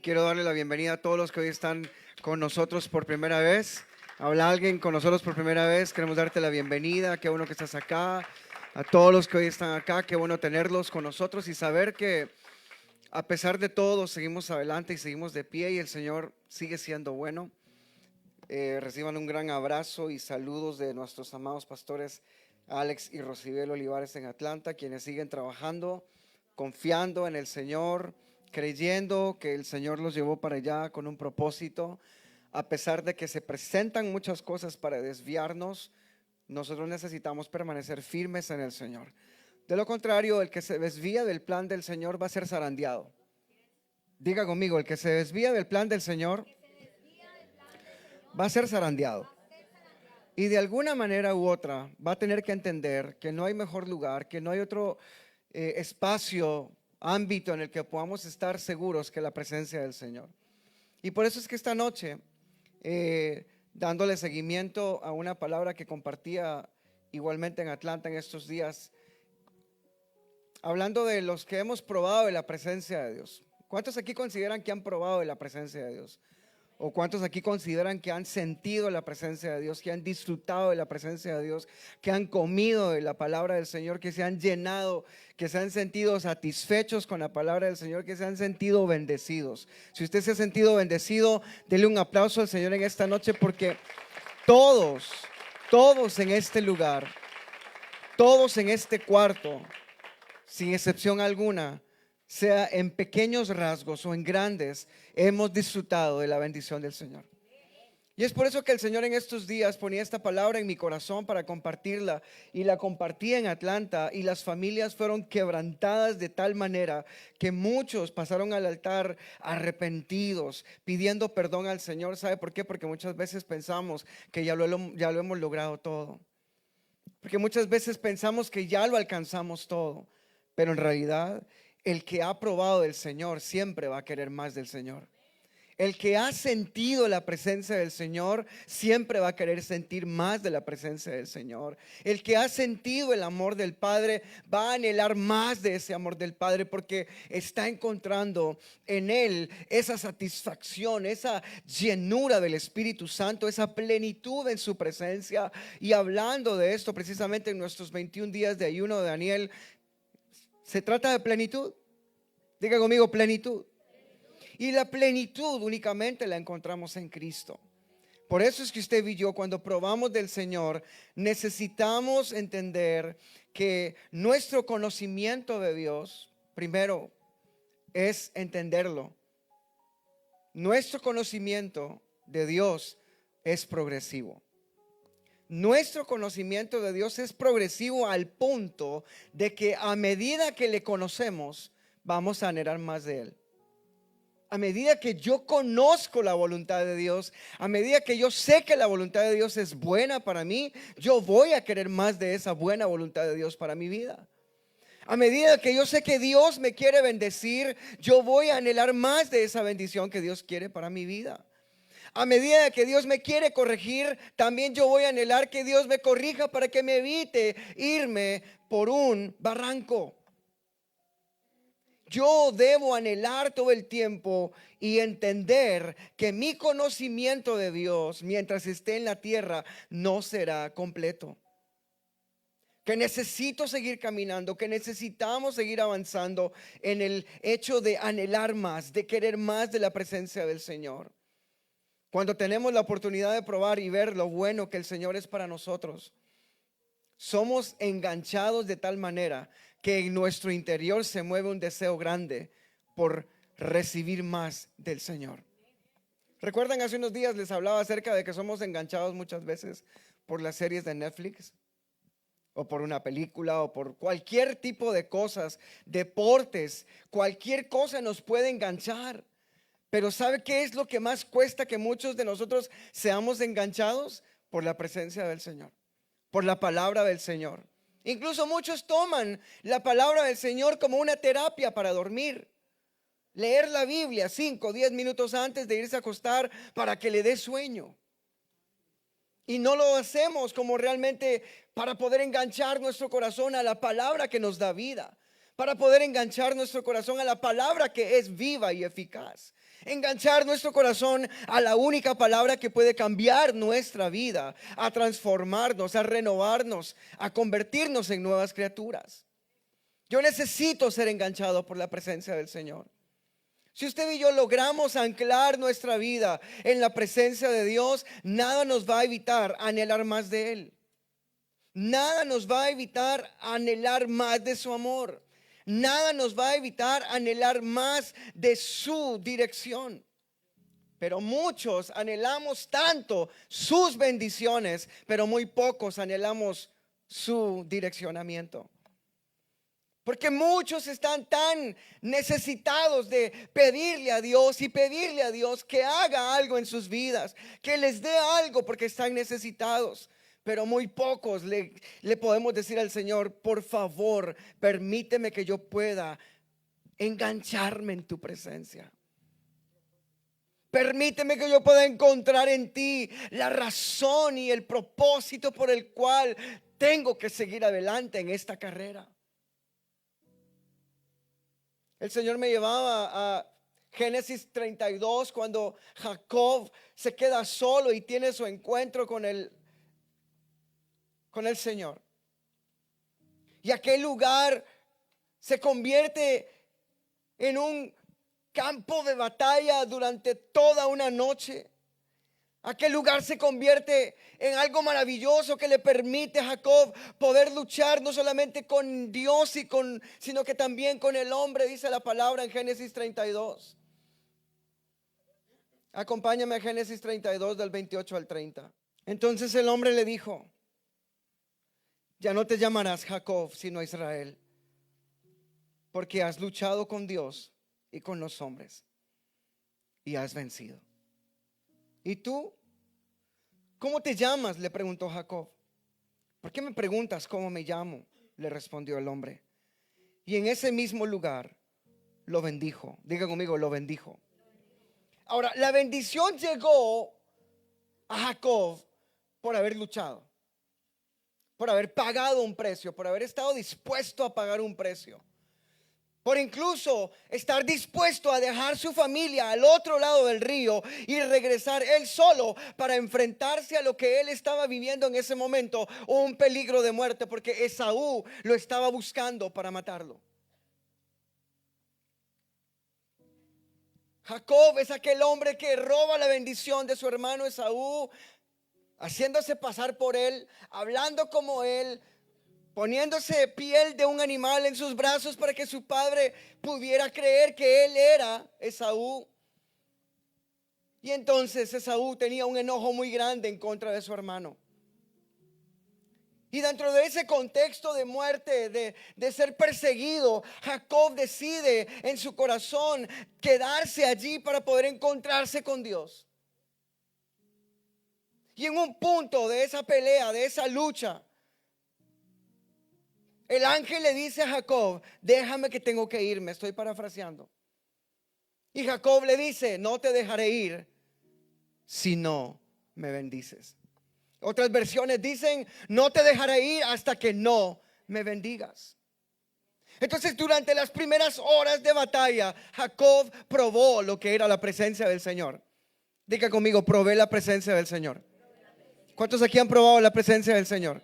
quiero darle la bienvenida a todos los que hoy están con nosotros por primera vez. Habla alguien con nosotros por primera vez, queremos darte la bienvenida. Qué bueno que estás acá. A todos los que hoy están acá, qué bueno tenerlos con nosotros y saber que a pesar de todo seguimos adelante y seguimos de pie y el Señor sigue siendo bueno. Reciban un gran abrazo y saludos de nuestros amados pastores Alex y Rosibel Olivares en Atlanta, quienes siguen trabajando, confiando en el Señor, creyendo que el Señor los llevó para allá con un propósito. A pesar de que se presentan muchas cosas para desviarnos, nosotros necesitamos permanecer firmes en el Señor. De lo contrario, el que se desvía del plan del Señor va a ser zarandeado. Diga conmigo, el que se desvía del plan del Señor va a ser zarandeado. Y de alguna manera u otra va a tener que entender que no hay mejor lugar, que no hay otro espacio, ámbito en el que podamos estar seguros que la presencia del Señor. Y por eso es que esta noche, dándole seguimiento a una palabra que compartía igualmente en Atlanta en estos días, hablando de los que hemos probado de la presencia de Dios. ¿Cuántos aquí consideran que han probado de la presencia de Dios? ¿O cuántos aquí consideran que han sentido la presencia de Dios, que han disfrutado de la presencia de Dios, que han comido de la palabra del Señor, que se han llenado, que se han sentido satisfechos con la palabra del Señor, que se han sentido bendecidos? Si usted se ha sentido bendecido, dele un aplauso al Señor en esta noche, porque todos en este lugar, todos en este cuarto, sin excepción alguna, sea en pequeños rasgos o en grandes, hemos disfrutado de la bendición del Señor. Y es por eso que el Señor en estos días ponía esta palabra en mi corazón para compartirla, y la compartí en Atlanta, y las familias fueron quebrantadas de tal manera que muchos pasaron al altar arrepentidos, pidiendo perdón al Señor. ¿Sabe por qué? Porque muchas veces pensamos que ya lo hemos logrado todo, porque muchas veces pensamos que ya lo alcanzamos todo, pero en realidad el que ha probado del Señor siempre va a querer más del Señor. El que ha sentido la presencia del Señor siempre va a querer sentir más de la presencia del Señor. El que ha sentido el amor del Padre va a anhelar más de ese amor del Padre, porque está encontrando en Él esa satisfacción, esa llenura del Espíritu Santo, esa plenitud en su presencia. Y hablando de esto precisamente en nuestros 21 días de ayuno de Daniel, se trata de plenitud. Diga conmigo, plenitud. Y la plenitud únicamente la encontramos en Cristo. Por eso es que usted y yo, cuando probamos del Señor, necesitamos entender que nuestro conocimiento de Dios, primero, es entenderlo. Nuestro conocimiento de Dios es progresivo. Nuestro conocimiento de Dios es progresivo al punto de que a medida que le conocemos, vamos a anhelar más de Él. A medida que yo conozco la voluntad de Dios, a medida que yo sé que la voluntad de Dios es buena para mí, yo voy a querer más de esa buena voluntad de Dios para mi vida. A medida que yo sé que Dios me quiere bendecir, yo voy a anhelar más de esa bendición que Dios quiere para mi vida. A medida que Dios me quiere corregir, también yo voy a anhelar que Dios me corrija para que me evite irme por un barranco. Yo debo anhelar todo el tiempo y entender que mi conocimiento de Dios mientras esté en la tierra no será completo. Que necesito seguir caminando, que necesitamos seguir avanzando en el hecho de anhelar más, de querer más de la presencia del Señor. Cuando tenemos la oportunidad de probar y ver lo bueno que el Señor es para nosotros, somos enganchados de tal manera que en nuestro interior se mueve un deseo grande por recibir más del Señor. ¿Recuerdan? Hace unos días les hablaba acerca de que somos enganchados muchas veces por las series de Netflix, o por una película, o por cualquier tipo de cosas, deportes, cualquier cosa nos puede enganchar. Pero ¿sabe qué es lo que más cuesta que muchos de nosotros seamos enganchados? Por la presencia del Señor, por la palabra del Señor. Incluso muchos toman la palabra del Señor como una terapia para dormir. Leer la Biblia 5 o 10 minutos antes de irse a acostar para que le dé sueño. Y no lo hacemos como realmente para poder enganchar nuestro corazón a la palabra que nos da vida, para poder enganchar nuestro corazón a la palabra que es viva y eficaz. Enganchar nuestro corazón a la única palabra que puede cambiar nuestra vida, a transformarnos, a renovarnos, a convertirnos en nuevas criaturas. Yo necesito ser enganchado por la presencia del Señor. Si usted y yo logramos anclar nuestra vida en la presencia de Dios, nada nos va a evitar anhelar más de Él. Nada nos va a evitar anhelar más de su amor. Nada nos va a evitar anhelar más de su dirección. Pero muchos anhelamos tanto sus bendiciones, pero muy pocos anhelamos su direccionamiento. Porque muchos están tan necesitados de pedirle a Dios y pedirle a Dios que haga algo en sus vidas, que les dé algo porque están necesitados. Pero muy pocos le podemos decir al Señor: por favor, permíteme que yo pueda engancharme en tu presencia. Permíteme que yo pueda encontrar en ti la razón y el propósito por el cual tengo que seguir adelante en esta carrera. El Señor me llevaba a Génesis 32 cuando Jacob se queda solo y tiene su encuentro con el Señor. Y aquel lugar se convierte en un campo de batalla durante toda una noche. Aquel lugar se convierte en algo maravilloso que le permite a Jacob poder luchar no solamente con Dios sino que también con el hombre, dice la palabra en Génesis 32. Acompáñame a Génesis 32 del 28 al 30. Entonces el hombre le dijo: ya no te llamarás Jacob sino Israel, porque has luchado con Dios y con los hombres y has vencido. ¿Y tú? ¿Cómo te llamas?, le preguntó Jacob. ¿Por qué me preguntas cómo me llamo?, le respondió el hombre. Y en ese mismo lugar lo bendijo. Diga conmigo: lo bendijo. Ahora, la bendición llegó a Jacob por haber luchado, por haber pagado un precio, por haber estado dispuesto a pagar un precio, por incluso estar dispuesto a dejar su familia al otro lado del río y regresar él solo para enfrentarse a lo que él estaba viviendo en ese momento, o un peligro de muerte, porque Esaú lo estaba buscando para matarlo. Jacob es aquel hombre que roba la bendición de su hermano Esaú, haciéndose pasar por él, hablando como él, poniéndose piel de un animal en sus brazos para que su padre pudiera creer que él era Esaú. Y entonces Esaú tenía un enojo muy grande en contra de su hermano. Y dentro de ese contexto de muerte, de ser perseguido, Jacob decide en su corazón quedarse allí para poder encontrarse con Dios. Y en un punto de esa pelea, de esa lucha, el ángel le dice a Jacob: déjame, que tengo que irme. Estoy parafraseando. Y Jacob le dice: no te dejaré ir si no me bendices. Otras versiones dicen: no te dejaré ir hasta que no me bendigas. Entonces, durante las primeras horas de batalla, Jacob probó lo que era la presencia del Señor. Diga conmigo: probé la presencia del Señor. ¿Cuántos aquí han probado la presencia del Señor?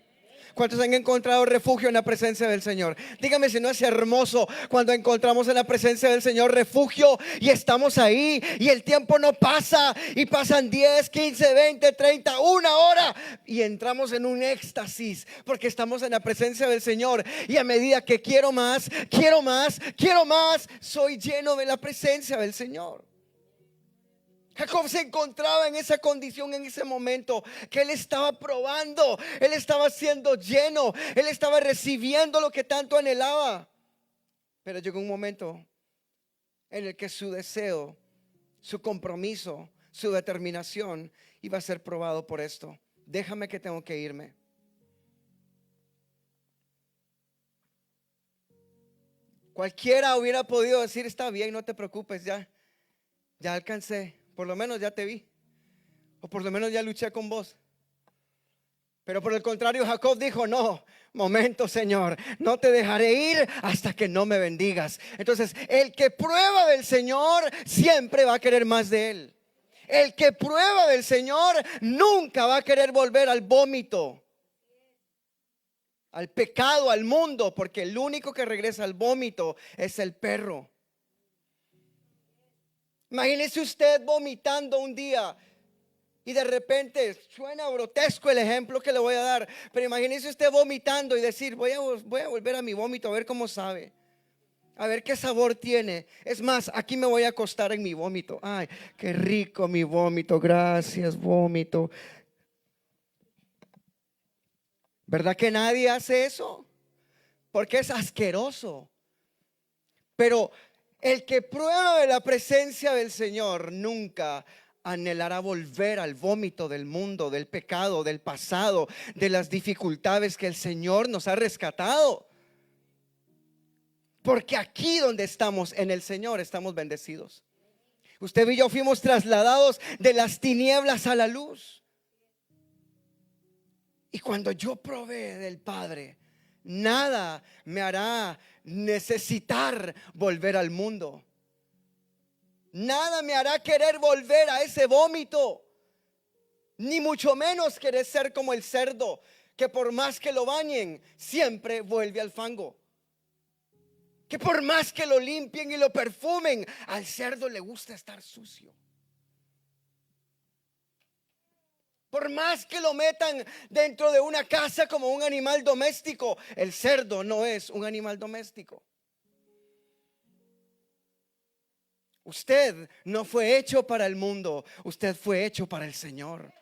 ¿Cuántos han encontrado refugio en la presencia del Señor? Dígame si no es hermoso cuando encontramos en la presencia del Señor refugio y estamos ahí y el tiempo no pasa y pasan 10, 15, 20, 30, una hora y entramos en un éxtasis porque estamos en la presencia del Señor, y a medida que quiero más, quiero más, quiero más, soy lleno de la presencia del Señor. Jacob se encontraba en esa condición en ese momento, que él estaba probando, él estaba siendo lleno, él estaba recibiendo lo que tanto anhelaba. Pero llegó un momento en el que su deseo, su compromiso, su determinación iba a ser probado por esto. Déjame, que tengo que irme. Cualquiera hubiera podido decir: está bien, no te preocupes, ya alcancé. Por lo menos ya te vi, o por lo menos ya luché con vos. Pero por el contrario, Jacob dijo, no, momento, Señor, no te dejaré ir hasta que no me bendigas. Entonces, el que prueba del Señor siempre va a querer más de Él. El que prueba del Señor nunca va a querer volver al vómito, al pecado, al mundo, porque el único que regresa al vómito es el perro. Imagínese usted vomitando un día y de repente, suena grotesco el ejemplo que le voy a dar, pero imagínese usted vomitando y decir, voy a volver a mi vómito a ver cómo sabe, a ver qué sabor tiene. Es más, aquí me voy a acostar en mi vómito. Ay, qué rico mi vómito, gracias vómito. ¿Verdad que nadie hace eso? Porque es asqueroso. Pero el que prueba de la presencia del Señor nunca anhelará volver al vómito del mundo, del pecado, del pasado, de las dificultades que el Señor nos ha rescatado. Porque aquí donde estamos, en el Señor, estamos bendecidos. Usted y yo fuimos trasladados de las tinieblas a la luz. Y cuando yo probé del Padre, nada me hará necesitar volver al mundo. Nada me hará querer volver a ese vómito. Ni mucho menos querer ser como el cerdo, que por más que lo bañen, siempre vuelve al fango. Que por más que lo limpien y lo perfumen, al cerdo le gusta estar sucio. Por más que lo metan dentro de una casa como un animal doméstico, el cerdo no es un animal doméstico. Usted no fue hecho para el mundo, usted fue hecho para el Señor.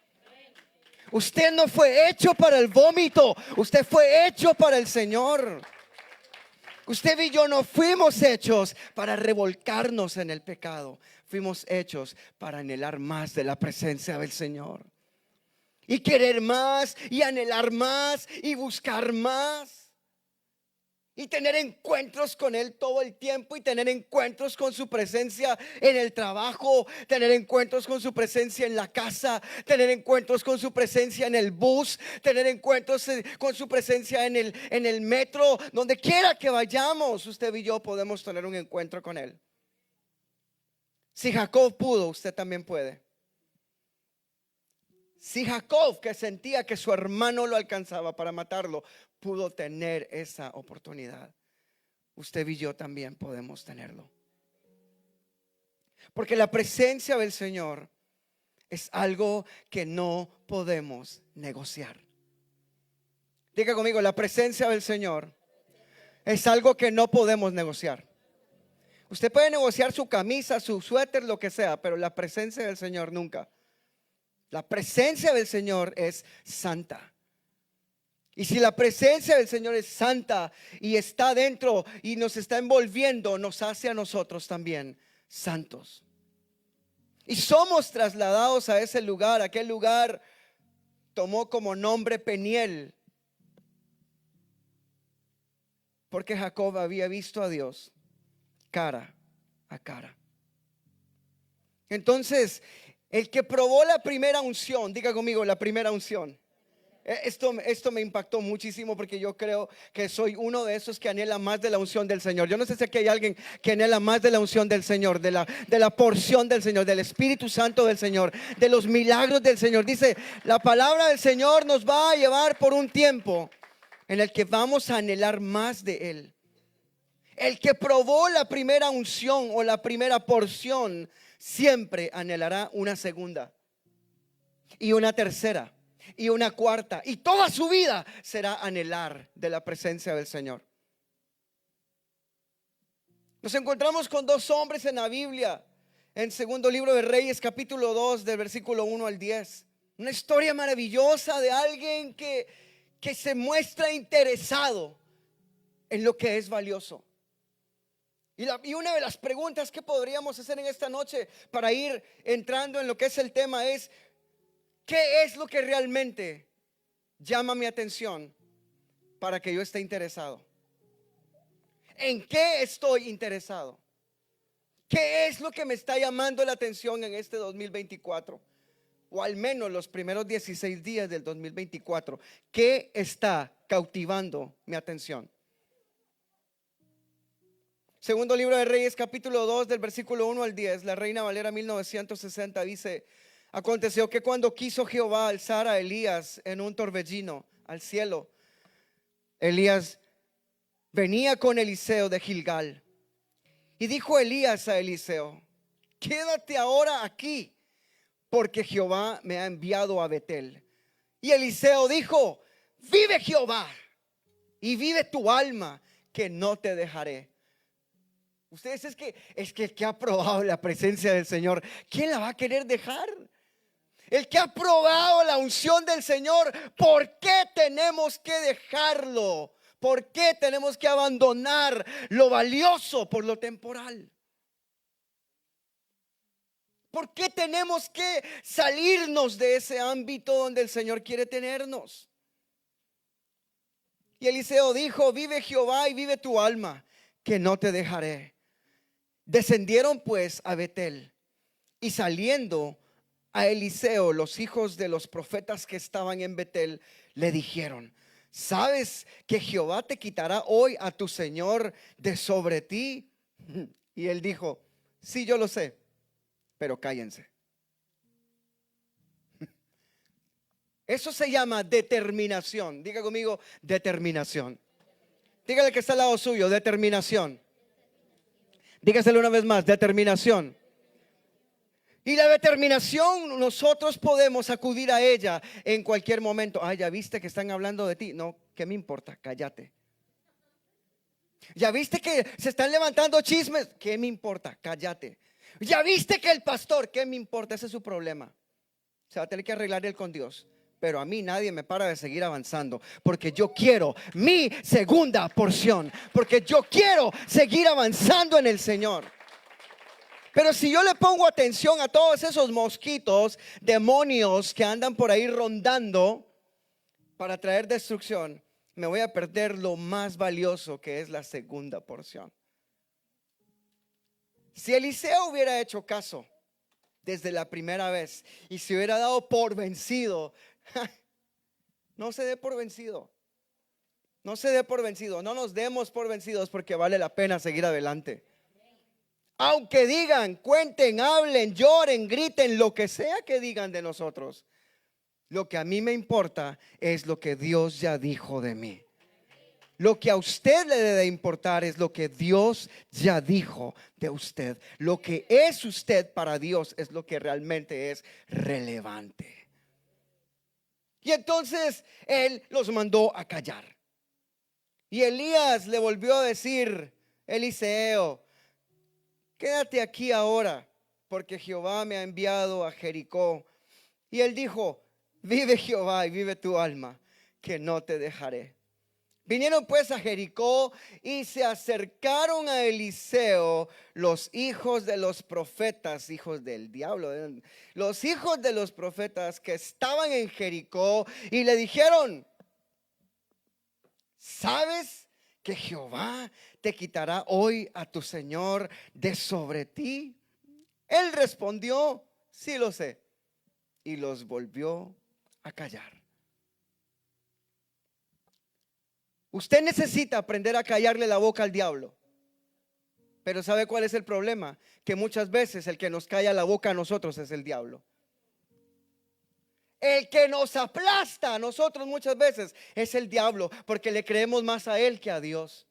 Usted no fue hecho para el vómito, usted fue hecho para el Señor. Usted y yo no fuimos hechos para revolcarnos en el pecado, fuimos hechos para anhelar más de la presencia del Señor. Y querer más, y anhelar más, y buscar más. Y tener encuentros con Él todo el tiempo, y tener encuentros con su presencia en el trabajo, tener encuentros con su presencia en la casa, tener encuentros con su presencia en el bus, tener encuentros con su presencia en el metro, donde quiera que vayamos, usted y yo podemos tener un encuentro con Él. Si Jacob pudo, usted también puede. Si Jacob, que sentía que su hermano lo alcanzaba para matarlo, pudo tener esa oportunidad, usted y yo también podemos tenerlo. Porque la presencia del Señor es algo que no podemos negociar. Diga conmigo, la presencia del Señor es algo que no podemos negociar. Usted puede negociar su camisa, su suéter, lo que sea, pero la presencia del Señor nunca. La presencia del Señor es santa. Y si la presencia del Señor es santa y está dentro y nos está envolviendo, nos hace a nosotros también santos. Y somos trasladados a ese lugar. Aquel lugar tomó como nombre Peniel, porque Jacob había visto a Dios cara a cara. Entonces, el que probó la primera unción, diga conmigo, la primera unción. Esto me impactó muchísimo, porque yo creo que soy uno de esos que anhela más de la unción del Señor. Yo no sé si aquí hay alguien que anhela más de la unción del Señor, de la porción del Señor, del Espíritu Santo del Señor, de los milagros del Señor. Dice, la palabra del Señor nos va a llevar por un tiempo en el que vamos a anhelar más de Él. El que probó la primera unción o la primera porción siempre anhelará una segunda y una tercera y una cuarta, y toda su vida será anhelar de la presencia del Señor. Nos encontramos con dos hombres en la Biblia, en segundo libro de Reyes, capítulo 2, del versículo 1 al 10. Una historia maravillosa de alguien que se muestra interesado en lo que es valioso. Y una de las preguntas que podríamos hacer en esta noche para ir entrando en lo que es el tema es: ¿qué es lo que realmente llama mi atención para que yo esté interesado? ¿En qué estoy interesado? ¿Qué es lo que me está llamando la atención en este 2024? o al menos los primeros 16 días del 2024, ¿qué está cautivando mi atención? Segundo libro de Reyes, capítulo 2, del versículo 1 al 10, la Reina Valera 1960 dice: aconteció que cuando quiso Jehová alzar a Elías en un torbellino al cielo, Elías venía con Eliseo de Gilgal. Y dijo Elías a Eliseo: quédate ahora aquí, porque Jehová me ha enviado a Betel. Y Eliseo dijo: vive Jehová y vive tu alma, que no te dejaré. Ustedes es que el que ha probado la presencia del Señor, ¿quién la va a querer dejar? El que ha probado la unción del Señor, ¿por qué tenemos que dejarlo? ¿Por qué tenemos que abandonar lo valioso por lo temporal? ¿Por qué tenemos que salirnos de ese ámbito donde el Señor quiere tenernos? Y Eliseo dijo: vive Jehová y vive tu alma, que no te dejaré. Descendieron pues a Betel, y saliendo a Eliseo, los hijos de los profetas que estaban en Betel le dijeron: ¿sabes que Jehová te quitará hoy a tu señor de sobre ti? Y él dijo: sí, yo lo sé, pero cállense. Eso se llama determinación. Diga conmigo: determinación. Dígale que está al lado suyo: determinación. Dígaselo una vez más: determinación. Y la determinación, nosotros podemos acudir a ella en cualquier momento. Ah, ya viste que están hablando de ti. No, ¿qué me importa? Cállate. Ya viste que se están levantando chismes. ¿Qué me importa? Cállate. Ya viste que el pastor, ¿qué me importa? Ese es su problema. Se va a tener que arreglar él con Dios. Pero a mí nadie me para de seguir avanzando, porque yo quiero mi segunda porción, porque yo quiero seguir avanzando en el Señor. Pero si yo le pongo atención a todos esos mosquitos, demonios que andan por ahí rondando para traer destrucción, me voy a perder lo más valioso, que es la segunda porción. Si Eliseo hubiera hecho caso desde la primera vez y se hubiera dado por vencido, no se dé por vencido. No se dé por vencido. No nos demos por vencidos, porque vale la pena seguir adelante. Aunque digan, cuenten, hablen, lloren, griten, lo que sea que digan de nosotros, lo que a mí me importa es lo que Dios ya dijo de mí. Lo que a usted le debe importar es lo que Dios ya dijo de usted. Lo que es usted para Dios es lo que realmente es relevante. Y entonces Él los mandó a callar. Y Elías le volvió a decir: Eliseo, quédate aquí ahora, porque Jehová me ha enviado a Jericó. Y él dijo: vive Jehová y vive tu alma, que no te dejaré. Vinieron pues a Jericó y se acercaron a Eliseo los hijos de los profetas, hijos del diablo, los hijos de los profetas que estaban en Jericó, y le dijeron: ¿sabes que Jehová te quitará hoy a tu señor de sobre ti? Él respondió: sí lo sé. Y los volvió a callar. Usted necesita aprender a callarle la boca al diablo. Pero ¿sabe cuál es el problema? Que muchas veces el que nos calla la boca a nosotros es el diablo. El que nos aplasta a nosotros muchas veces es el diablo, porque le creemos más a él que a Dios.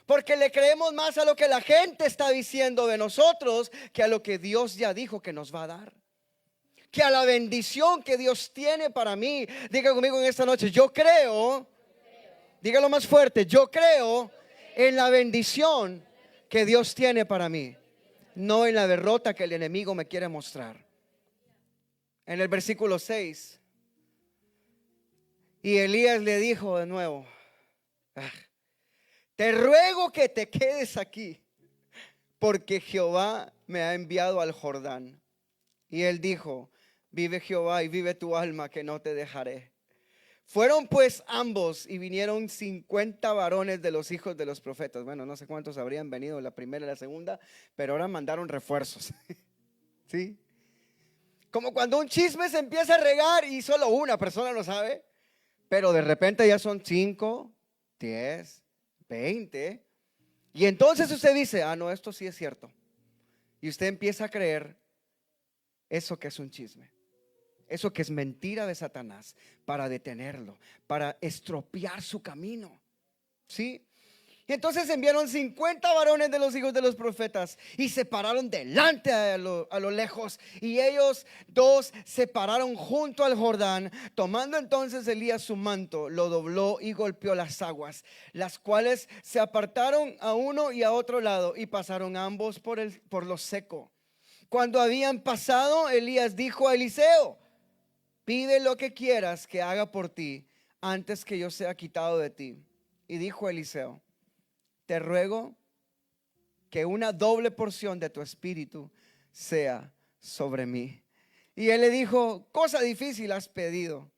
Porque le creemos más a lo que la gente está diciendo de nosotros que a lo que Dios ya dijo que nos va a dar, que a la bendición que Dios tiene para mí. Diga conmigo en esta noche: yo creo. Dígalo más fuerte: yo creo en la bendición que Dios tiene para mí, no en la derrota que el enemigo me quiere mostrar. En el versículo 6, y Elías le dijo de nuevo: te ruego que te quedes aquí, porque Jehová me ha enviado al Jordán. Y él dijo: vive Jehová y vive tu alma, que no te dejaré. Fueron pues ambos, y vinieron 50 varones de los hijos de los profetas. Bueno, no sé cuántos habrían venido la primera y la segunda, pero ahora mandaron refuerzos. ¿Sí? Como cuando un chisme se empieza a regar y solo una persona lo sabe, pero de repente ya son 5, 10, 20. Y entonces usted dice, no, esto sí es cierto. Y usted empieza a creer eso que es un chisme, eso que es mentira de Satanás, para detenerlo, para estropear su camino. ¿Sí? Y entonces enviaron 50 varones de los hijos de los profetas y se pararon delante a lo lejos. Y ellos dos se pararon junto al Jordán. Tomando entonces Elías su manto, lo dobló y golpeó las aguas, las cuales se apartaron a uno y a otro lado y pasaron ambos por lo seco. Cuando habían pasado, Elías dijo a Eliseo: pide lo que quieras que haga por ti antes que yo sea quitado de ti. Y dijo Eliseo: te ruego que una doble porción de tu espíritu sea sobre mí. Y él le dijo: cosa difícil has pedido.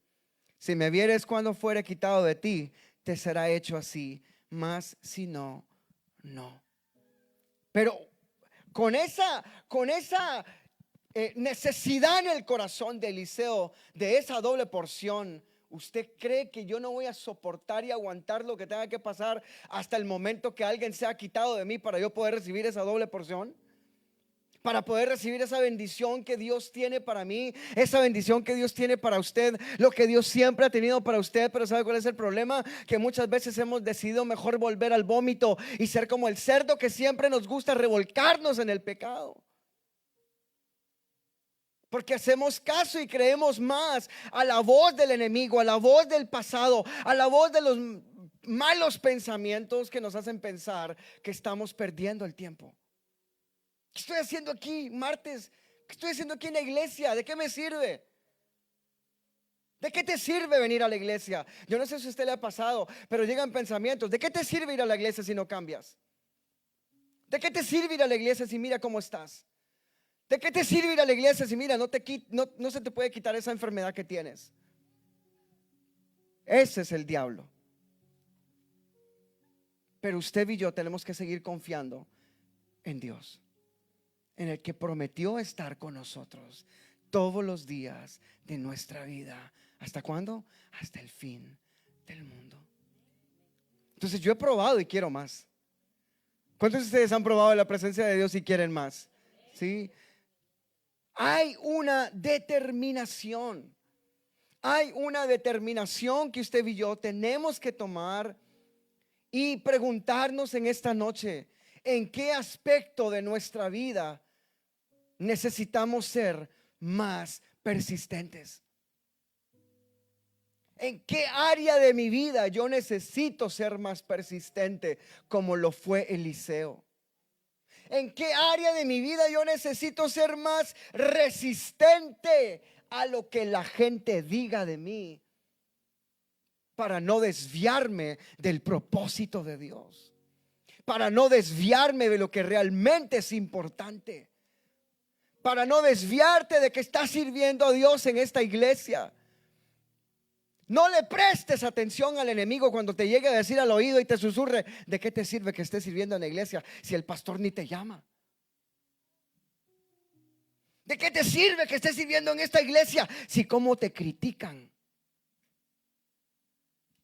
Si me vieres cuando fuere quitado de ti, te será hecho así. Mas si no, no. Pero con esa necesidad en el corazón de Eliseo, de esa doble porción, ¿usted cree que yo no voy a soportar y aguantar lo que tenga que pasar hasta el momento que alguien sea quitado de mí para yo poder recibir esa doble porción? Para poder recibir esa bendición que Dios tiene para mí, esa bendición que Dios tiene para usted, lo que Dios siempre ha tenido para usted. Pero ¿sabe cuál es el problema? Que muchas veces hemos decidido mejor volver al vómito y ser como el cerdo que siempre nos gusta revolcarnos en el pecado. Porque hacemos caso y creemos más a la voz del enemigo, a la voz del pasado, a la voz de los malos pensamientos que nos hacen pensar que estamos perdiendo el tiempo. ¿Qué estoy haciendo aquí martes? ¿Qué estoy haciendo aquí en la iglesia? ¿De qué me sirve? ¿De qué te sirve venir a la iglesia? Yo no sé si a usted le ha pasado, pero llegan pensamientos: ¿de qué te sirve ir a la iglesia si no cambias? ¿De qué te sirve ir a la iglesia si mira cómo estás? ¿De qué te sirve ir a la iglesia si mira, no se te puede quitar esa enfermedad que tienes? Ese es el diablo. Pero usted y yo tenemos que seguir confiando en Dios, en el que prometió estar con nosotros todos los días de nuestra vida. ¿Hasta cuándo? Hasta el fin del mundo. Entonces yo he probado y quiero más. ¿Cuántos de ustedes han probado la presencia de Dios y quieren más? ¿Sí? Hay una determinación. Hay una determinación que usted y yo tenemos que tomar y preguntarnos en esta noche: ¿en qué aspecto de nuestra vida necesitamos ser más persistentes? ¿En qué área de mi vida yo necesito ser más persistente como lo fue Eliseo? ¿En qué área de mi vida yo necesito ser más resistente a lo que la gente diga de mí, para no desviarme del propósito de Dios, para no desviarme de lo que realmente es importante, para no desviarte de que estás sirviendo a Dios en esta iglesia? No le prestes atención al enemigo cuando te llegue a decir al oído y te susurre: ¿de qué te sirve que estés sirviendo en la iglesia si el pastor ni te llama? ¿De qué te sirve que estés sirviendo en esta iglesia si cómo te critican?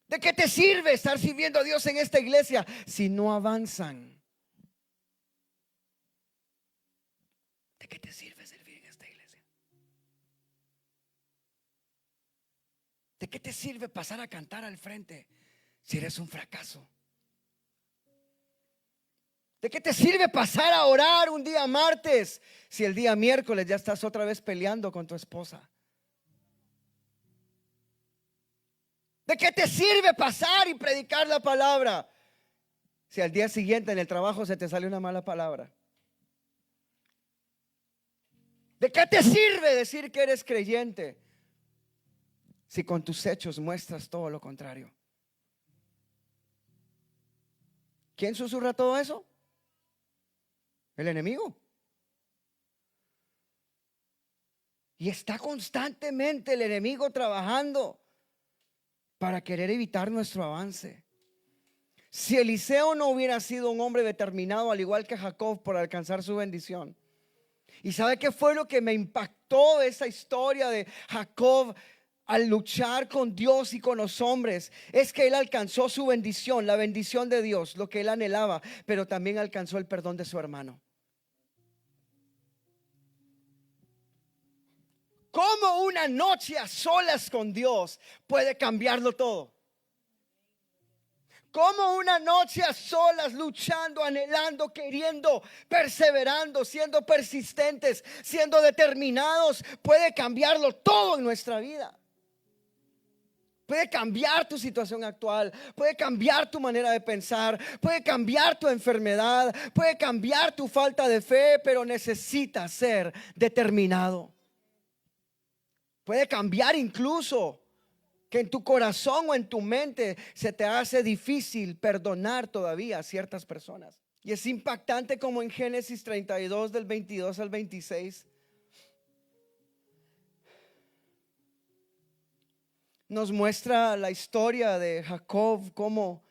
¿De qué te sirve estar sirviendo a Dios en esta iglesia si no avanzan? ¿De qué te sirve servir en esta iglesia? ¿De qué te sirve pasar a cantar al frente si eres un fracaso? ¿De qué te sirve pasar a orar un día martes si el día miércoles ya estás otra vez peleando con tu esposa? ¿De qué te sirve pasar y predicar la palabra si al día siguiente en el trabajo se te sale una mala palabra? ¿De qué te sirve decir que eres creyente si con tus hechos muestras todo lo contrario? ¿Quién susurra todo eso? El enemigo. Y está constantemente el enemigo trabajando para querer evitar nuestro avance. Si Eliseo no hubiera sido un hombre determinado, al igual que Jacob, por alcanzar su bendición, ¿Y sabe qué fue lo que me impactó de esa historia de Jacob al luchar con Dios y con los hombres? Es que él alcanzó su bendición, la bendición de Dios, lo que él anhelaba, pero también alcanzó el perdón de su hermano. ¿Cómo una noche a solas con Dios puede cambiarlo todo? ¿Cómo una noche a solas, luchando, anhelando, queriendo, perseverando, siendo persistentes, siendo determinados, puede cambiarlo todo en nuestra vida? Puede cambiar tu situación actual, puede cambiar tu manera de pensar, puede cambiar tu enfermedad, puede cambiar tu falta de fe, pero necesitas ser determinado. Puede cambiar incluso que en tu corazón o en tu mente se te hace difícil perdonar todavía a ciertas personas. Y es impactante como en Génesis 32 del 22 al 26 nos muestra la historia de Jacob, como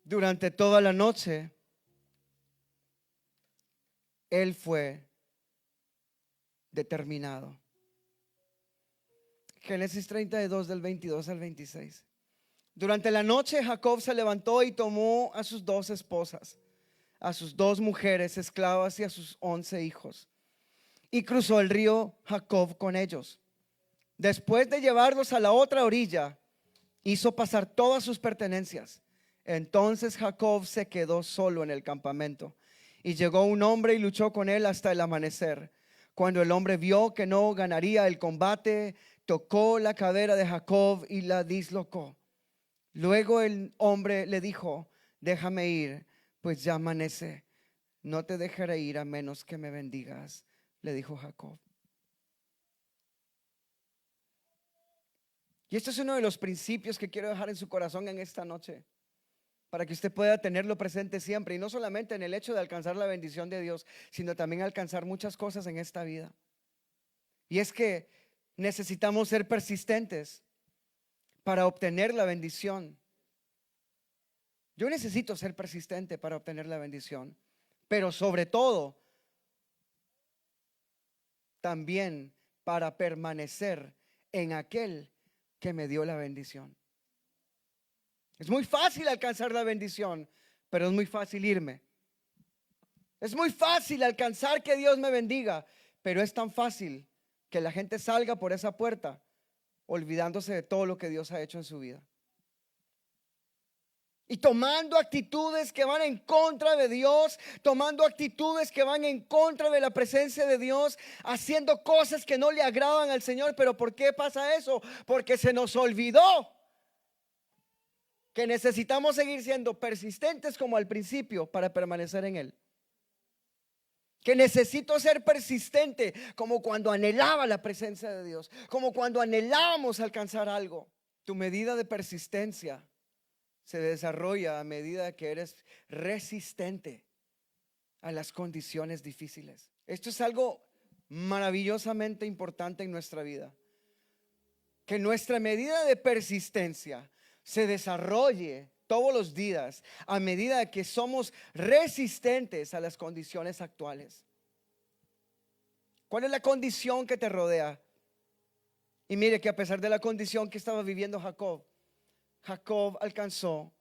durante toda la noche él fue determinado. Génesis 32 del 22 al 26. Durante la noche Jacob se levantó y tomó a sus 2 esposas, a sus 2 mujeres esclavas y a sus 11 hijos, y cruzó el río Jacob con ellos. Después de llevarlos a la otra orilla, hizo pasar todas sus pertenencias. Entonces Jacob se quedó solo en el campamento, y llegó un hombre y luchó con él hasta el amanecer. Cuando el hombre vio que no ganaría el combate, tocó la cadera de Jacob y la dislocó. Luego el hombre le dijo: déjame ir, pues ya amanece. No te dejaré ir a menos que me bendigas, le dijo Jacob. Y este es uno de los principios que quiero dejar en su corazón en esta noche, para que usted pueda tenerlo presente siempre, y no solamente en el hecho de alcanzar la bendición de Dios, sino también alcanzar muchas cosas en esta vida. Y es que necesitamos ser persistentes para obtener la bendición. Yo necesito ser persistente para obtener la bendición, pero sobre todo también para permanecer en aquel que me dio la bendición. Es muy fácil alcanzar la bendición, pero es muy fácil irme. Es muy fácil alcanzar que Dios me bendiga, pero es tan fácil que la gente salga por esa puerta olvidándose de todo lo que Dios ha hecho en su vida, y tomando actitudes que van en contra de Dios, tomando actitudes que van en contra de la presencia de Dios, haciendo cosas que no le agradan al Señor. Pero ¿por qué pasa eso? Porque se nos olvidó que necesitamos seguir siendo persistentes como al principio para permanecer en Él. Que necesito ser persistente como cuando anhelaba la presencia de Dios, como cuando anhelábamos alcanzar algo. Tu medida de persistencia se desarrolla a medida que eres resistente a las condiciones difíciles. Esto es algo maravillosamente importante en nuestra vida, que nuestra medida de persistencia se desarrolle todos los días a medida que somos resistentes a las condiciones actuales. ¿Cuál es la condición que te rodea? Y mire que a pesar de la condición que estaba viviendo Jacob, Jacob alcanzó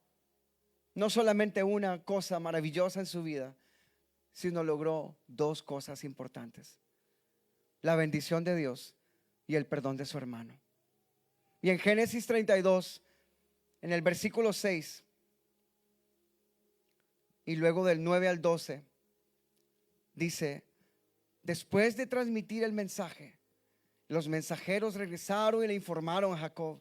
no solamente una cosa maravillosa en su vida, sino logró 2 cosas importantes: la bendición de Dios y el perdón de su hermano. Y en Génesis 32, en el versículo 6 y luego del 9 al 12, dice: después de transmitir el mensaje, los mensajeros regresaron y le informaron a Jacob: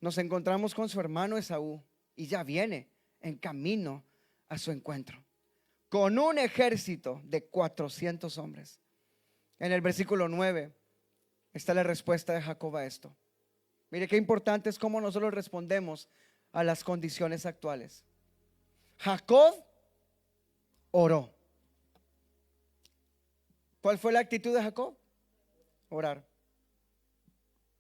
nos encontramos con su hermano Esaú y ya viene en camino a su encuentro con un ejército de 400 hombres. En el versículo 9 está la respuesta de Jacob a esto. Mire qué importante es cómo nosotros respondemos a las condiciones actuales. Jacob oró. ¿Cuál fue la actitud de Jacob? Orar.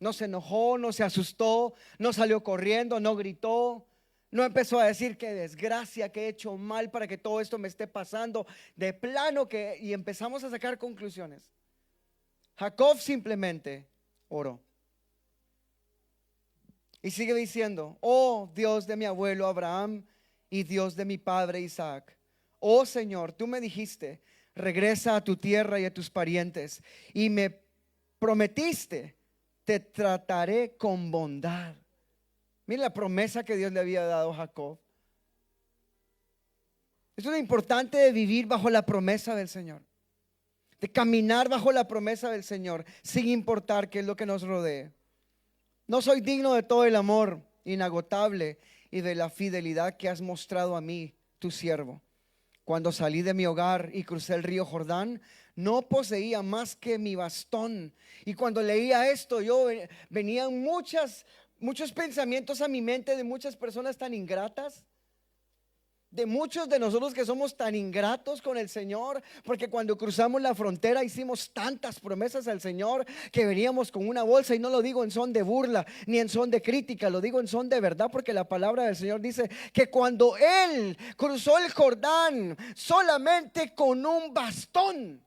No se enojó, no se asustó, no salió corriendo, no gritó, No empezó a decir qué desgracia, que he hecho mal para que todo esto me esté pasando. De plano que, y empezamos a sacar conclusiones. Jacob simplemente oró. Y sigue diciendo, oh Dios de mi abuelo Abraham y Dios de mi padre Isaac. Oh Señor, tú me dijiste, regresa a tu tierra y a tus parientes. Y me prometiste, te trataré con bondad. Mira la promesa que Dios le había dado a Jacob. Es lo importante de vivir bajo la promesa del Señor. De caminar bajo la promesa del Señor, sin importar qué es lo que nos rodee. No soy digno de todo el amor inagotable y de la fidelidad que has mostrado a mí, tu siervo. Cuando salí de mi hogar y crucé el río Jordán, no poseía más que mi bastón. Y cuando leía esto, venían muchos pensamientos a mi mente de muchas personas tan ingratas. De muchos de nosotros que somos tan ingratos con el Señor, porque cuando cruzamos la frontera hicimos tantas promesas al Señor que veníamos con una bolsa, y no lo digo en son de burla ni en son de crítica, lo digo en son de verdad, porque la palabra del Señor dice que cuando Él cruzó el Jordán solamente con un bastón.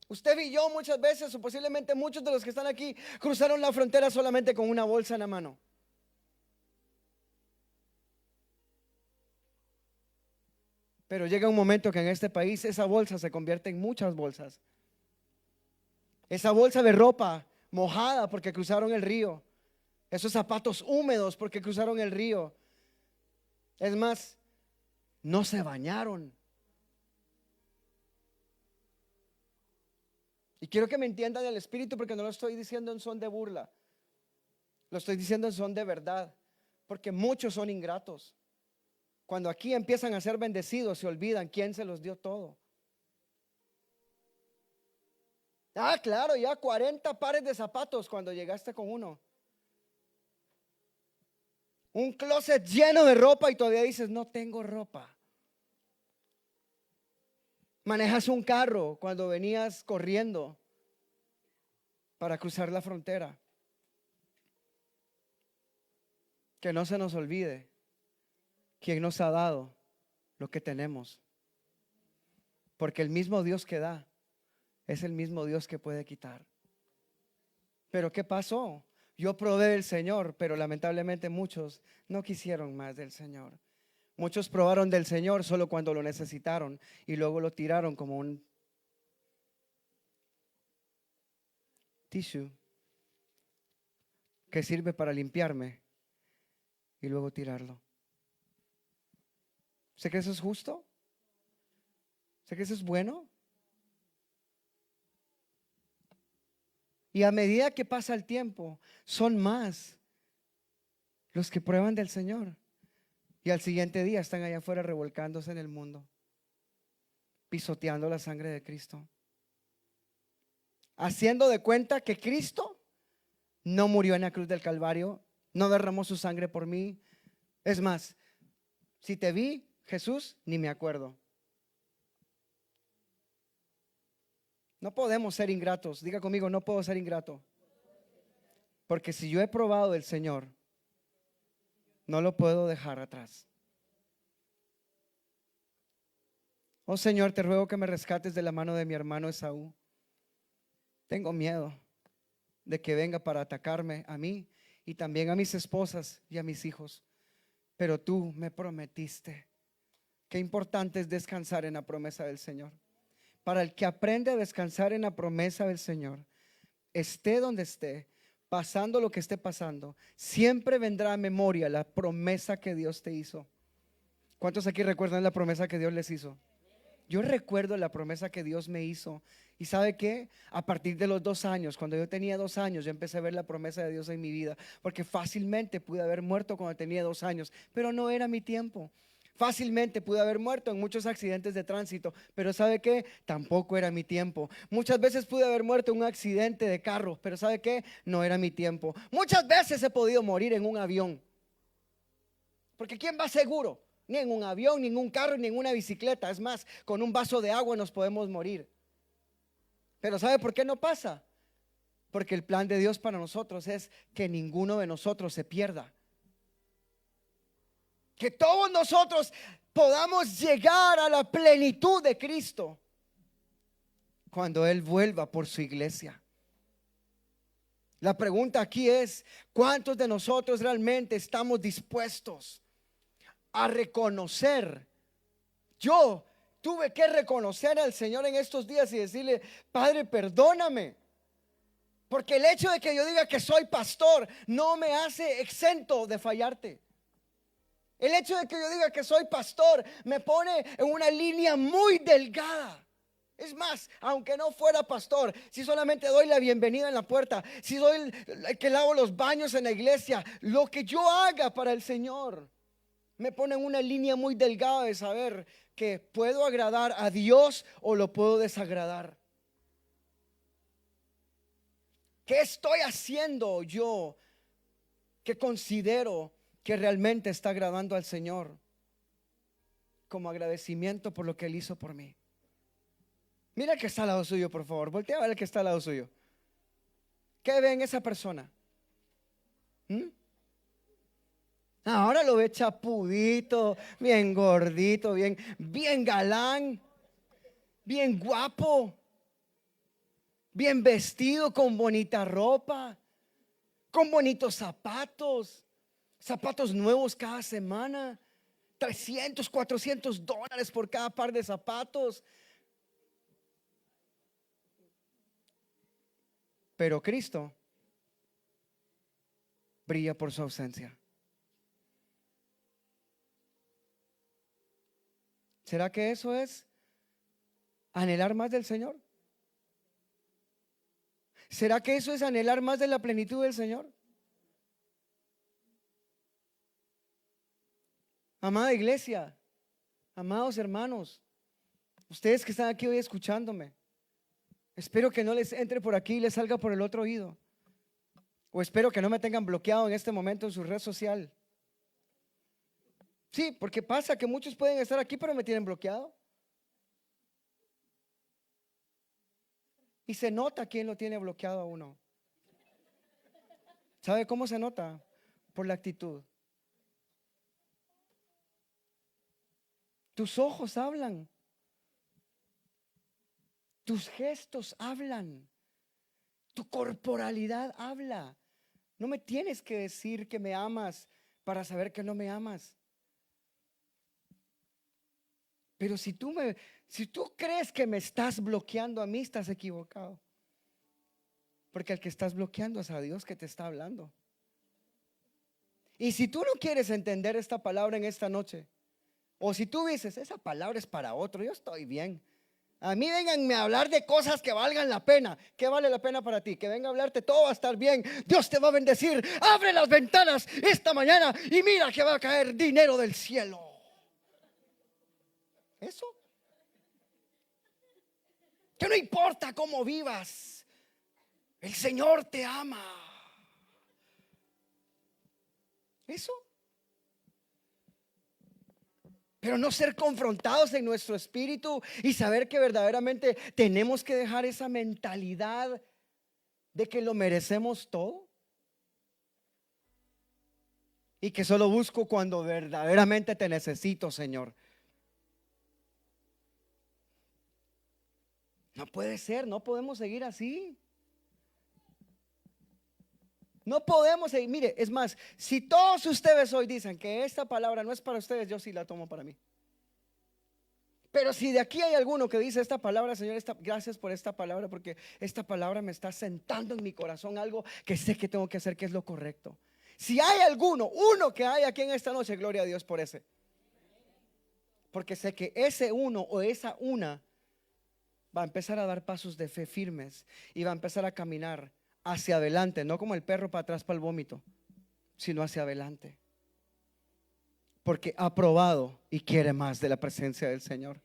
Usted y yo muchas veces, o posiblemente muchos de los que están aquí, cruzaron la frontera solamente con una bolsa en la mano. Pero llega un momento que en este país esa bolsa se convierte en muchas bolsas. Esa bolsa de ropa mojada porque cruzaron el río. Esos zapatos húmedos porque cruzaron el río. Es más, no se bañaron. Y quiero que me entiendan el espíritu, porque no lo estoy diciendo en son de burla. Lo estoy diciendo en son de verdad. Porque muchos son ingratos. Cuando aquí empiezan a ser bendecidos, se olvidan quién se los dio todo. Ah, claro, ya 40 pares de zapatos cuando llegaste con uno. Un closet lleno de ropa y todavía dices, no tengo ropa. Manejas un carro cuando venías corriendo para cruzar la frontera. Que no se nos olvide quién nos ha dado lo que tenemos. Porque el mismo Dios que da es el mismo Dios que puede quitar. Pero ¿qué pasó? Yo probé del Señor, pero lamentablemente muchos no quisieron más del Señor. Muchos probaron del Señor solo cuando lo necesitaron y luego lo tiraron como un tissue que sirve para limpiarme y luego tirarlo. ¿Sé que eso es justo? ¿Sé que eso es bueno? Y a medida que pasa el tiempo, son más los que prueban del Señor. Y al siguiente día están allá afuera revolcándose en el mundo, pisoteando la sangre de Cristo, haciendo de cuenta que Cristo no murió en la cruz del Calvario, no derramó su sangre por mí. Es más, si te vi, Jesús, ni me acuerdo. No podemos ser ingratos. Diga conmigo, no puedo ser ingrato. Porque si yo he probado del Señor, no lo puedo dejar atrás. Oh Señor, te ruego que me rescates de la mano de mi hermano Esaú. Tengo miedo de que venga para atacarme a mí y también a mis esposas y a mis hijos. Pero tú me prometiste. Qué importante es descansar en la promesa del Señor. Para el que aprende a descansar en la promesa del Señor, esté donde esté, pasando lo que esté pasando, siempre vendrá a memoria la promesa que Dios te hizo. ¿Cuántos aquí recuerdan la promesa que Dios les hizo? Yo recuerdo la promesa que Dios me hizo. ¿Y sabe qué? A partir de los 2 años, cuando yo tenía 2 años, yo empecé a ver la promesa de Dios en mi vida. Porque fácilmente pude haber muerto cuando tenía 2 años, pero no era mi tiempo. Fácilmente pude haber muerto en muchos accidentes de tránsito, pero ¿sabe qué? Tampoco era mi tiempo. Muchas veces pude haber muerto en un accidente de carro, pero ¿sabe qué? No era mi tiempo. Muchas veces he podido morir en un avión. Porque ¿quién va seguro? Ni en un avión, ni en un carro, ni en una bicicleta. Es más, con un vaso de agua nos podemos morir. Pero ¿sabe por qué no pasa? Porque el plan de Dios para nosotros es que ninguno de nosotros se pierda, Que todos nosotros podamos llegar a la plenitud de Cristo cuando Él vuelva por su iglesia. La pregunta aquí es: ¿cuántos de nosotros realmente estamos dispuestos a reconocer? Yo tuve que reconocer al Señor en estos días y decirle: Padre, perdóname. Porque el hecho de que yo diga que soy pastor no me hace exento de fallarte. El hecho de que yo diga que soy pastor me pone en una línea muy delgada. Es más, aunque no fuera pastor, si solamente doy la bienvenida en la puerta, si doy el que lavo los baños en la iglesia, lo que yo haga para el Señor me pone en una línea muy delgada de saber que puedo agradar a Dios o lo puedo desagradar. ¿Qué estoy haciendo yo que considero que realmente está agradando al Señor como agradecimiento por lo que Él hizo por mí? Mira el que está al lado suyo, por favor. Voltea a ver el que está al lado suyo. ¿Qué ve en esa persona? Ahora lo ve chapudito, bien gordito, bien galán, bien guapo, bien vestido, con bonita ropa, con bonitos zapatos, zapatos nuevos cada semana, $300, $400 por cada par de zapatos. Pero Cristo brilla por su ausencia. ¿Será que eso es anhelar más del Señor? ¿Será que eso es anhelar más de la plenitud del Señor? Amada iglesia, amados hermanos, ustedes que están aquí hoy escuchándome, espero que no les entre por aquí y les salga por el otro oído. O espero que no me tengan bloqueado en este momento en su red social. Sí, porque pasa que muchos pueden estar aquí pero me tienen bloqueado. Y se nota quién lo tiene bloqueado a uno. ¿Sabe cómo se nota? Por la actitud. Tus ojos hablan. Tus gestos hablan. Tu corporalidad habla. No me tienes que decir que me amas para saber que no me amas. Pero si tú crees que me estás bloqueando a mí, estás equivocado. Porque el que estás bloqueando es a Dios que te está hablando. Y si tú no quieres entender esta palabra en esta noche, o si tú dices, esa palabra es para otro, yo estoy bien. A mí vénganme a hablar de cosas que valgan la pena. ¿Qué vale la pena para ti? Que venga a hablarte, todo va a estar bien. Dios te va a bendecir. Abre las ventanas esta mañana y mira que va a caer dinero del cielo. Eso. Que no importa cómo vivas, el Señor te ama. Eso. Pero no ser confrontados en nuestro espíritu y saber que verdaderamente tenemos que dejar esa mentalidad de que lo merecemos todo y que solo busco cuando verdaderamente te necesito, Señor. No puede ser, no podemos seguir así. No podemos seguir. Mire, es más, si todos ustedes hoy dicen que esta palabra no es para ustedes, yo sí la tomo para mí. Pero si de aquí hay alguno que dice esta palabra, Señor, gracias por esta palabra, porque esta palabra me está sentando en mi corazón algo que sé que tengo que hacer, que es lo correcto. Si hay alguno, uno que hay aquí en esta noche, gloria a Dios por ese. Porque sé que ese uno o esa una va a empezar a dar pasos de fe firmes y va a empezar a caminar hacia adelante, no como el perro para atrás para el vómito, sino hacia adelante. Porque ha probado y quiere más de la presencia del Señor.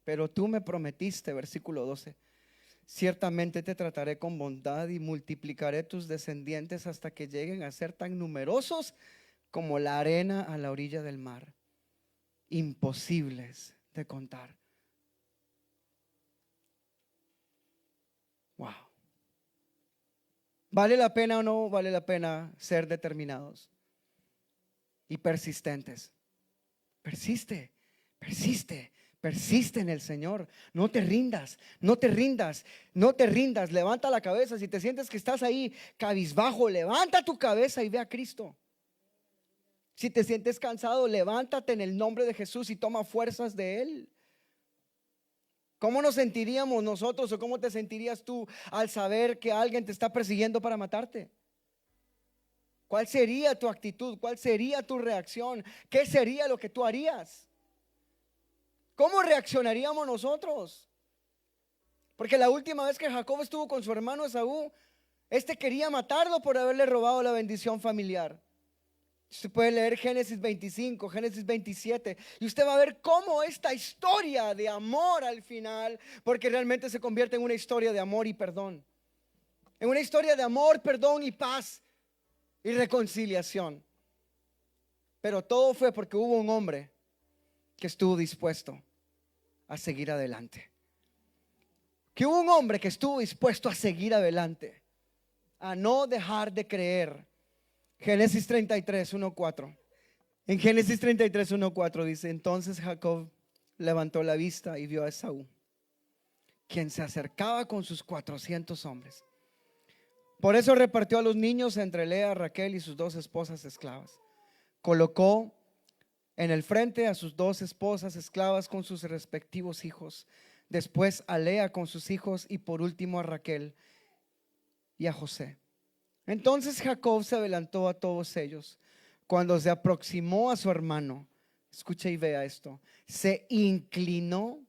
Pero tú me prometiste, versículo 12, ciertamente te trataré con bondad y multiplicaré tus descendientes hasta que lleguen a ser tan numerosos como la arena a la orilla del mar, imposibles de contar. Wow. ¿Vale la pena o no vale la pena ser determinados y persistentes? Persiste, persiste, persiste en el Señor. No te rindas, no te rindas, no te rindas. Levanta la cabeza. Si te sientes que estás ahí cabizbajo, levanta tu cabeza y ve a Cristo. Si te sientes cansado, levántate en el nombre de Jesús y toma fuerzas de Él. ¿Cómo nos sentiríamos nosotros o cómo te sentirías tú al saber que alguien te está persiguiendo para matarte? ¿Cuál sería tu actitud? ¿Cuál sería tu reacción? ¿Qué sería lo que tú harías? ¿Cómo reaccionaríamos nosotros? Porque la última vez que Jacob estuvo con su hermano Esaú, este quería matarlo por haberle robado la bendición familiar. Usted puede leer Génesis 25, Génesis 27 y usted va a ver cómo esta historia de amor al final, porque realmente se convierte en una historia de amor y perdón, en una historia de amor, perdón y paz y reconciliación. Pero todo fue porque hubo un hombre que estuvo dispuesto a seguir adelante. Que hubo un hombre que estuvo dispuesto a seguir adelante, a no dejar de creer. Génesis 33, 1-4. En Génesis 33, 1-4 dice: entonces Jacob levantó la vista y vio a Esaú, quien se acercaba con sus 400 hombres. Por eso repartió a los niños entre Lea, Raquel y sus 2 esposas esclavas. Colocó en el frente a sus 2 esposas esclavas con sus respectivos hijos, después a Lea con sus hijos y por último a Raquel y a José. Entonces Jacob se adelantó a todos ellos. Cuando se aproximó a su hermano, escucha y vea esto, se inclinó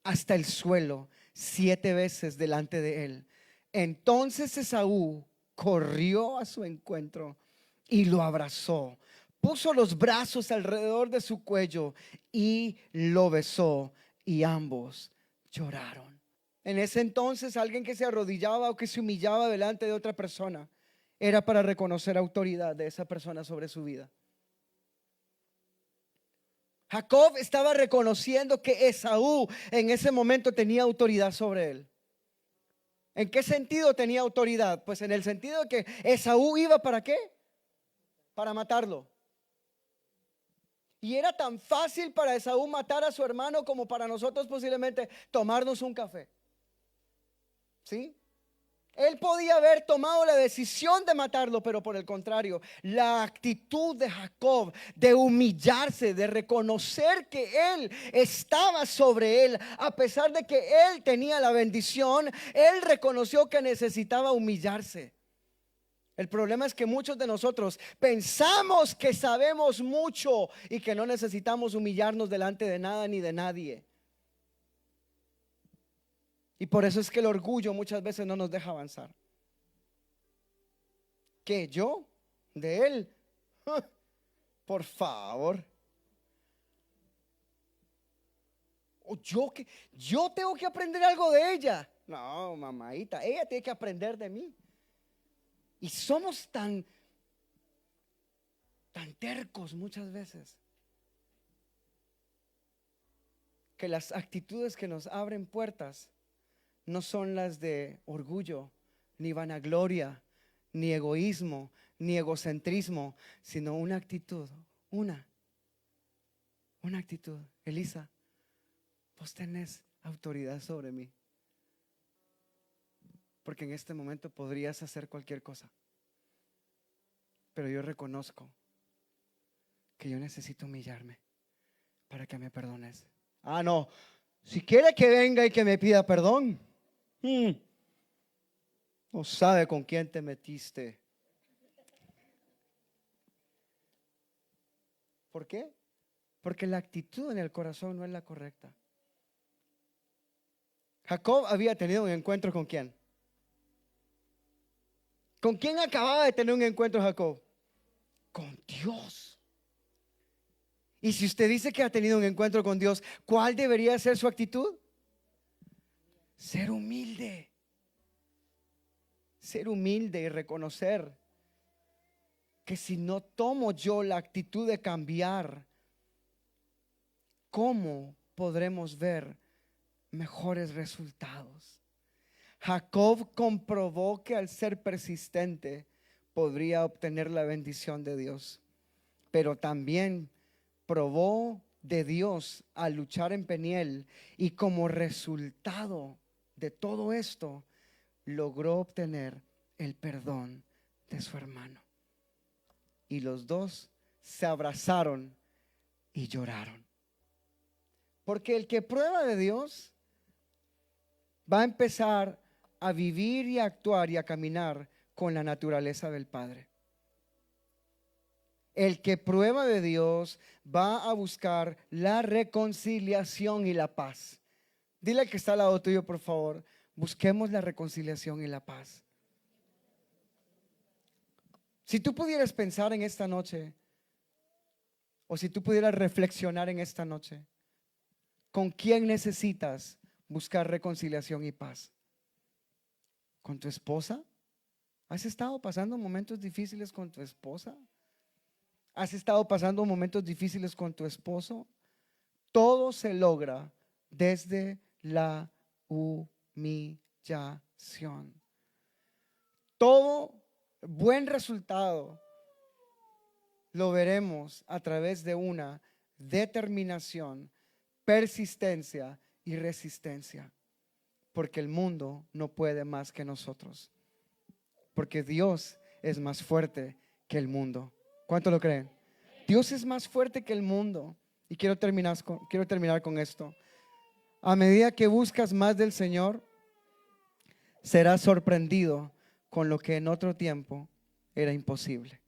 hasta el suelo 7 veces delante de él. Entonces Esaú corrió a su encuentro y lo abrazó, puso los brazos alrededor de su cuello y lo besó, y ambos lloraron. En ese entonces, alguien que se arrodillaba o que se humillaba delante de otra persona era para reconocer autoridad de esa persona sobre su vida. Jacob estaba reconociendo que Esaú en ese momento tenía autoridad sobre él. ¿En qué sentido tenía autoridad? Pues en el sentido de que Esaú iba ¿para qué? Para matarlo. Y era tan fácil para Esaú matar a su hermano como para nosotros posiblemente tomarnos un café. ¿Sí? Él podía haber tomado la decisión de matarlo, pero por el contrario, la actitud de Jacob de humillarse, de reconocer que él estaba sobre él, a pesar de que él tenía la bendición, él reconoció que necesitaba humillarse. El problema es que muchos de nosotros pensamos que sabemos mucho y que no necesitamos humillarnos delante de nada ni de nadie. Y por eso es que el orgullo muchas veces no nos deja avanzar. ¿Qué? ¿Yo? ¿De él? Por favor. ¿O yo tengo que aprender algo de ella? No, mamadita, ella tiene que aprender de mí. Y somos tan tercos muchas veces que las actitudes que nos abren puertas no son las de orgullo, ni vanagloria, ni egoísmo, ni egocentrismo, sino una actitud, una actitud. Elisa, vos tenés autoridad sobre mí, porque en este momento podrías hacer cualquier cosa, pero yo reconozco que yo necesito humillarme para que me perdones. Ah, no, si quiere que venga y que me pida perdón, no sabe con quién te metiste. ¿Por qué? Porque la actitud en el corazón no es la correcta. Jacob había tenido un encuentro ¿con quién? ¿Con quién acababa de tener un encuentro Jacob? Con Dios. Y si usted dice que ha tenido un encuentro con Dios, ¿cuál debería ser su actitud? Ser humilde. Ser humilde y reconocer que si no tomo yo la actitud de cambiar, ¿cómo podremos ver mejores resultados? Jacob comprobó que al ser persistente podría obtener la bendición de Dios, pero también probó de Dios al luchar en Peniel, y como resultado de todo esto logró obtener el perdón de su hermano. Y los dos se abrazaron y lloraron. Porque el que prueba de Dios va a empezar a vivir y a actuar y a caminar con la naturaleza del Padre. El que prueba de Dios va a buscar la reconciliación y la paz. Dile al que está al lado tuyo, por favor, busquemos la reconciliación y la paz. Si tú pudieras pensar en esta noche, o si tú pudieras reflexionar en esta noche, ¿con quién necesitas buscar reconciliación y paz? ¿Con tu esposa? ¿Has estado pasando momentos difíciles con tu esposa? ¿Has estado pasando momentos difíciles con tu esposo? Todo se logra desde la humillación. Todo buen resultado lo veremos a través de una determinación, persistencia y resistencia. Porque el mundo no puede más que nosotros. Porque Dios es más fuerte que el mundo. ¿Cuánto lo creen? Dios es más fuerte que el mundo. Y quiero terminar con esto. A medida que buscas más del Señor, serás sorprendido con lo que en otro tiempo era imposible.